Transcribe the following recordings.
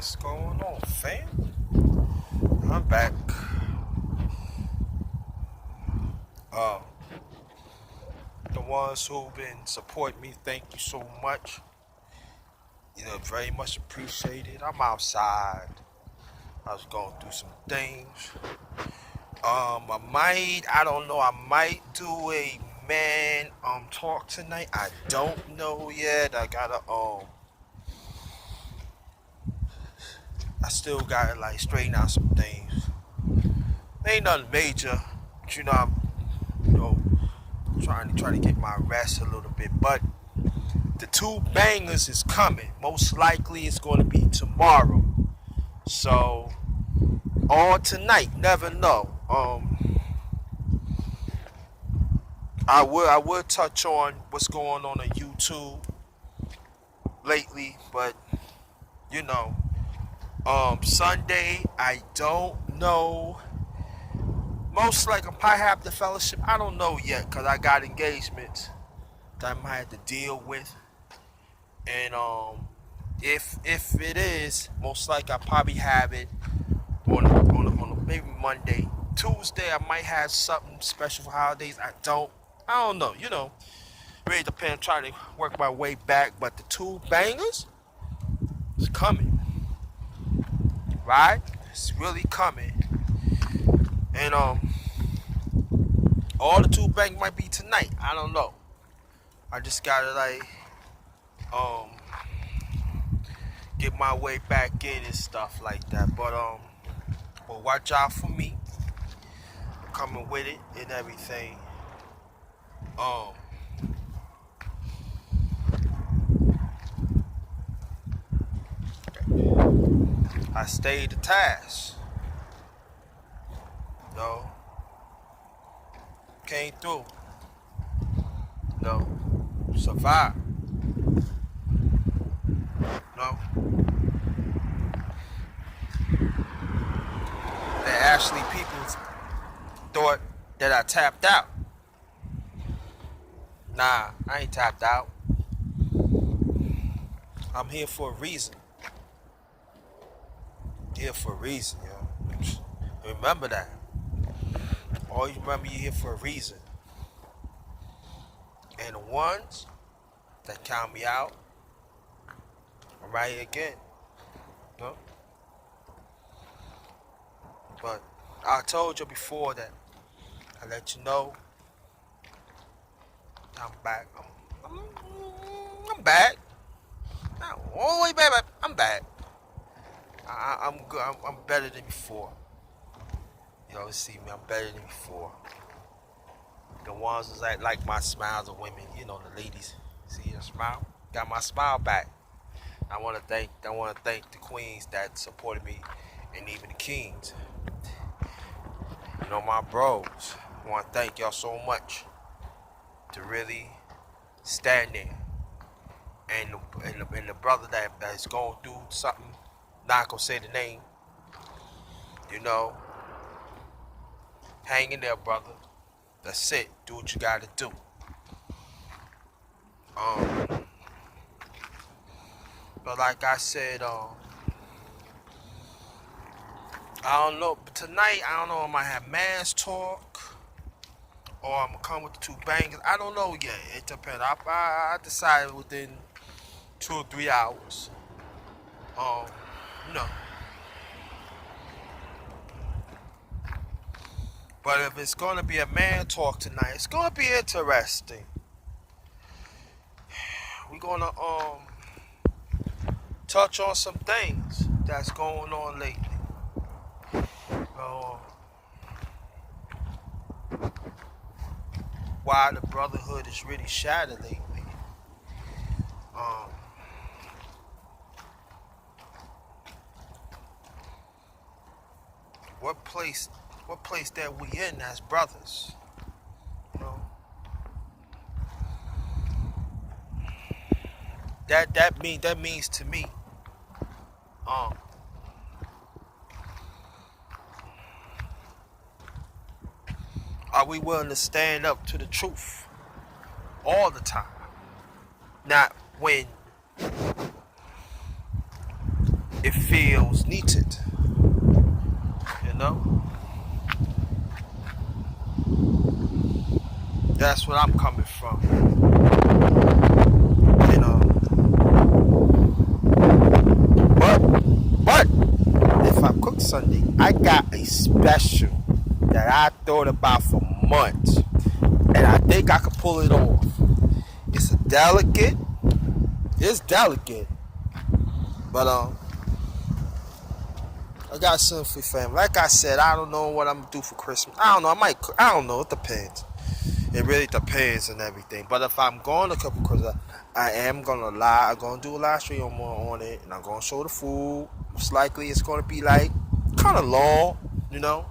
What's going on, fam? I'm back. Uh, the ones who've been supporting me, thank you so much. Very much appreciated. I'm outside. I was going through some things. I don't know, I might do a man talk tonight. I don't know yet. I still gotta like straighten out some things. Ain't nothing major, but I'm you know trying to get my rest a little bit. But the two bangers is coming. Most likely it's going to be tomorrow. So or tonight, never know. I would touch on what's going on YouTube lately, but you know, Sunday I don't know. Most likely I probably have the fellowship. I don't know yet because I got engagements that I might have to deal with, and if it is, most likely I probably have it on maybe Monday, Tuesday. I might have something special for holidays. I don't know. Really depends. I'm trying to work my way back, but the two bangers is coming, right? It's really coming, and all the two bangers might be tonight. I don't know. I just gotta um get my way back in and stuff like that. But watch out for me. I'm coming with it and everything. Um, I stayed the task. No, came through. No, survived. No, that actually people thought that I tapped out. Nah, I ain't tapped out. I'm here for a reason. Here for a reason, yo. Remember that. Always remember you're here for a reason. And the ones that count me out, I'm right here again. No? But I told you before that I let you know I'm back. I'm back. Not all the way back, but I'm back. I'm good. I'm better than before. You always see me. I'm better than before. The ones that like my smiles of women, the ladies. See your smile? Got my smile back. I want to thank the queens that supported me, and even the kings. My bros. I want to thank y'all so much to really stand there. And the brother that is going through something, not gonna say the name, hang in there, brother. That's it. Do what you gotta do. But like I said, I don't know. But tonight, I don't know. I might have mass talk, or I'm gonna come with the two bangers. I don't know yet. It depends. I decided within 2 or 3 hours. No. But if it's gonna be a man talk tonight, it's gonna be interesting. We're gonna touch on some things that's going on lately. Why the brotherhood is really shattered lately. What place that we in as brothers. That means to me, are we willing to stand up to the truth all the time? Not when it feels needed. You know, that's where I'm coming from. You know, but if I cook Sunday, I got a special that I thought about for months, and I think I could pull it off. It's a delicate. It's delicate, but I got something for family. Like I said, I don't know what I'm gonna do for Christmas. I don't know. I might. I don't know. It depends. It really depends on everything. But if I'm going to cook for Christmas, I am gonna lie. I'm gonna do a live stream on it, and I'm gonna show the food. Most likely, it's gonna be like kind of long, you know.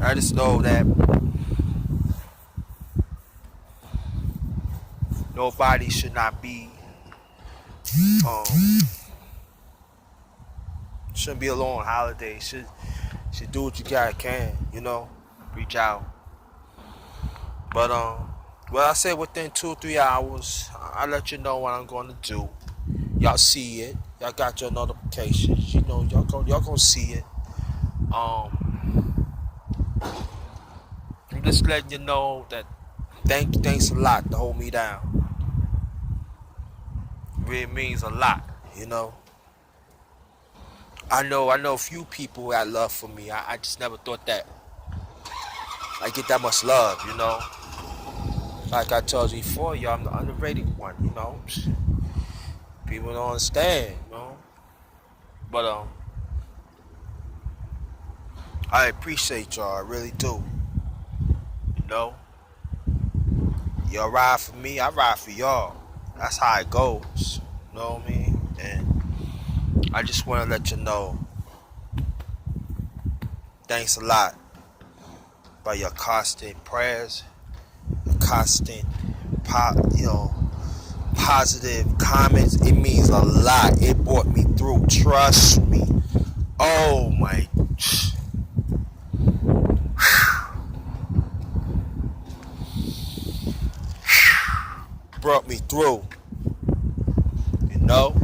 I just know that nobody should not be um shouldn't be alone on holidays. Should do what you can, you know. Reach out. But well, I said within 2 or 3 hours, I'll let you know what I'm gonna do. Y'all see it. Y'all got your notifications. You know, y'all gonna see it. Um, I'm just letting you know that thanks a lot to hold me down. It really means a lot, you know. I know a few people who got love for me. I just never thought that I get that much love, you know. Like I told you before, y'all, I'm the underrated one, you know. People don't understand, you know. But I appreciate y'all, I really do. You know. Y'all ride for me, I ride for y'all. That's how it goes. You know what I mean? And I just want to let you know, thanks a lot for your constant prayers, your constant, positive comments. It means a lot. It brought me through. Trust me. Oh my. Brought me through. You know?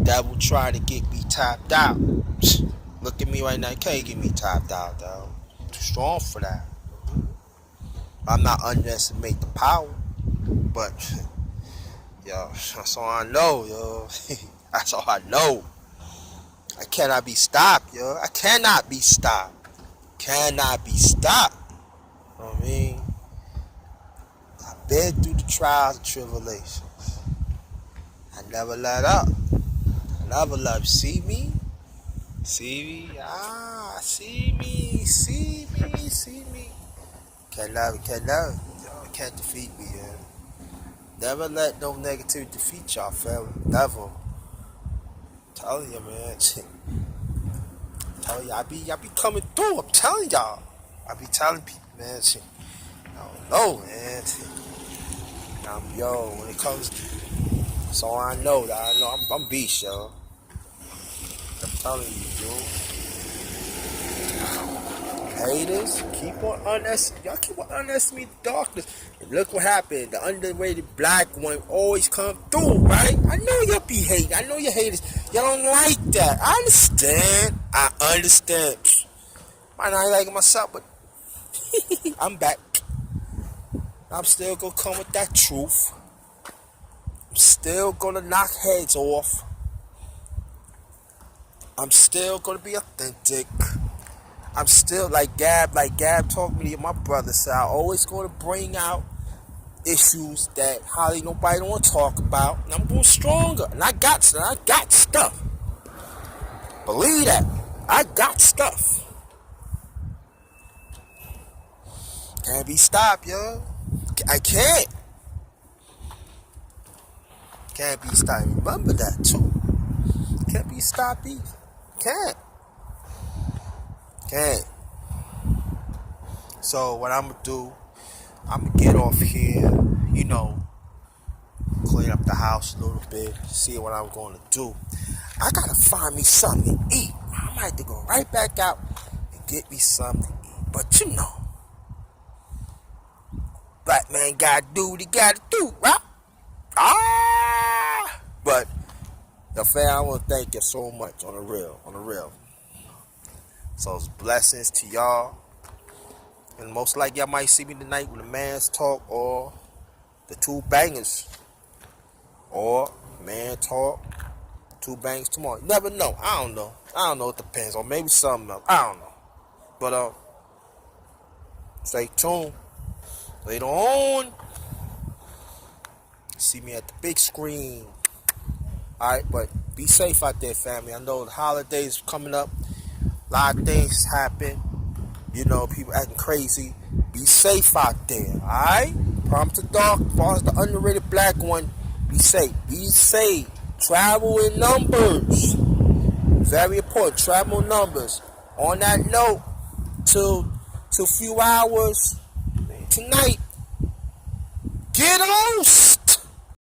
Devil trying to get me tapped out. Look at me right now. You can't get me tapped out, though. Too strong for that. I'm not underestimating the power, but yo, that's all I know, yo. That's all I know. I cannot be stopped, yo. I cannot be stopped. Cannot be stopped. You know what I mean? I've been through the trials and tribulations. I never let up. I never let up. See me? See me? See me. See me. See me. Can't defeat me, yo. Never let no negativity defeat y'all, fella. Never. I'm telling you, man. Telling you, I be coming through. I'm telling y'all. I be telling people, man. I don't know, man. Yo, when it comes, so I know that I'm beast, yo. I'm telling you, dude. Haters, y'all keep on underestimating the darkness. And look what happened. The underrated black one always come through, right? I know y'all be hating. I know you haters. Y'all don't like that. I understand. Might not like it myself, but I'm back. I'm still gonna come with that truth. I'm still gonna knock heads off. I'm still gonna be authentic. I'm still like Gab told me to my brother said, I always gonna bring out issues that hardly nobody don't want to talk about. And I'm going stronger. And I got stuff. Believe that. I got stuff. Can't be stopped, yo. I can't. Can't be stopped. Remember that too. Can't be stopped either. Can't. So what I'm gonna do, I'm gonna get off here, you know, clean up the house a little bit, see what I'm gonna do. I gotta find me something to eat. I might have to go right back out and get me something to eat. But you know, Black man gotta do what he gotta do, right? Ah! But the fam, I want to thank you so much on the real, on the real. So it's blessings to y'all. And most likely y'all might see me tonight with a man's talk or the two bangers. Or man talk, two bangers tomorrow. You never know. I don't know. I don't know. It depends. Or maybe something else. I don't know. But stay tuned. Later on, see me at the big screen. Alright, but be safe out there, family. I know the holidays coming up. A lot of things happen. You know, people acting crazy. Be safe out there, alright? Promise the dark, promise the underrated black one. Be safe. Be safe. Travel in numbers. Very important. Travel in numbers. On that note, till few hours tonight,